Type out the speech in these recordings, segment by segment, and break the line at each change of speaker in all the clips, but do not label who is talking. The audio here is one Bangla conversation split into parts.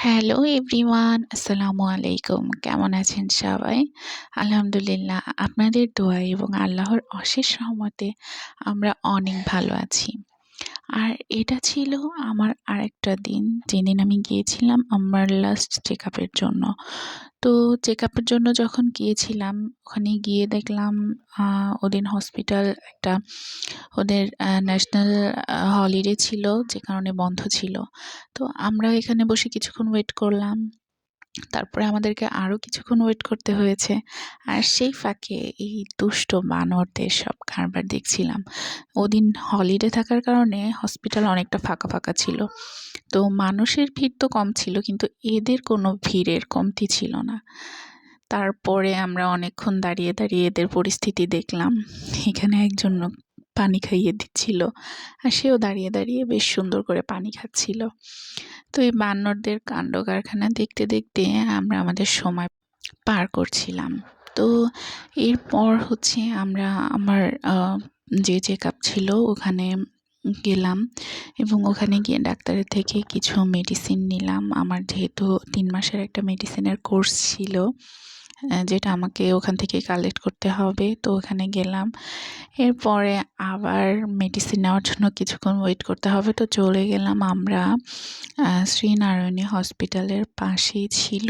হ্যালো এভরিওয়ান, আসসালামু আলাইকুম। কেমন আছেন সবাই? আলহামদুলিল্লাহ, আপনাদের দোয়া এবং আল্লাহর অশেষ রহমতে আমরা অনেক ভালো আছি। আর এটা ছিল আমার আরেকটা দিন, যেদিন আমি গিয়েছিলাম আমার লাস্ট চেকআপের জন্য। তো চেকআপের জন্য যখন গিয়েছিলাম, ওখানে গিয়ে দেখলাম ওদিন হসপিটাল একটা ওদের ন্যাশনাল হলিডে ছিল, যে কারণে বন্ধ ছিল। তো আমরা এখানে বসে কিছুক্ষণ ওয়েট করলাম। তারপরে আমাদেরকে আরও কিছুক্ষণ ওয়েট করতে হয়েছে। আর সেই ফাঁকে এই দুষ্ট বানরদের সব কারবার দেখছিলাম। ওদিন হলিডে থাকার কারণে হসপিটাল অনেকটা ফাঁকা ফাঁকা ছিল। তো মানুষের ভিড় তো কম ছিল, কিন্তু এদের কোনো ভিড়ের কমতি ছিল না। তারপরে আমরা অনেকক্ষণ দাঁড়িয়ে দাঁড়িয়ে এদের পরিস্থিতি দেখলাম। এখানে একজন পানি খাইয়ে দিচ্ছিল, আর সেও দাঁড়িয়ে দাঁড়িয়ে বেশ সুন্দর করে পানি খাচ্ছিল। তো এই বানরদের কাণ্ড কারখানা দেখতে দেখতে আমরা আমাদের সময় পার করছিলাম। তো এরপর হচ্ছে আমরা আমার যে চেকআপ ছিল ওখানে গেলাম, এবং ওখানে গিয়ে ডাক্তারের থেকে কিছু মেডিসিন নিলাম। আমার যেহেতু 3 মাসের একটা মেডিসিনের কোর্স ছিল, যেটা আমাকে ওখান থেকে কালেক্ট করতে হবে, তো ওখানে গেলাম। এরপরে আবার মেডিসিন নেওয়ার জন্য কিছুক্ষণ ওয়েট করতে হবে, তো চলে গেলাম আমরা শ্রীনারায়ণী হসপিটালের পাশেই ছিল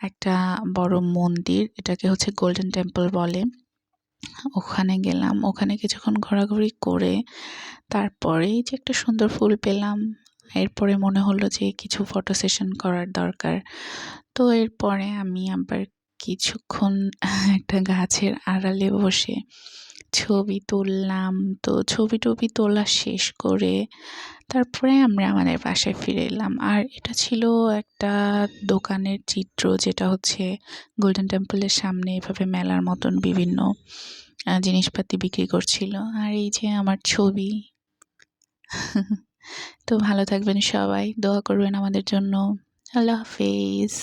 একটা বড় মন্দির, এটাকে হচ্ছে গোল্ডেন টেম্পল বলে। ওখানে গেলাম, ওখানে কিছুক্ষণ ঘোরাঘুরি করে তারপরেই যে একটা সুন্দর ফুল পেলাম। এরপরে মনে হলো যে কিছু ফটো সেশন করার দরকার। তো এরপরে আমি আবার কিছুক্ষণ একটা গাছের আড়ালে বসে ছবি তুললাম। তো ছবি টবি তোলা শেষ করে তারপরে আমরা আমাদের বাসায় ফিরে এলাম। আর এটা ছিল একটা দোকানের চিত্র, যেটা হচ্ছে গোল্ডেন টেম্পলের সামনে এভাবে মেলার মতন বিভিন্ন জিনিসপাতি বিক্রি করছিল। আর এই যে আমার ছবি। তো ভালো থাকবেন সবাই, দোয়া করবেন আমাদের জন্য। আল্লাহ হাফেজ।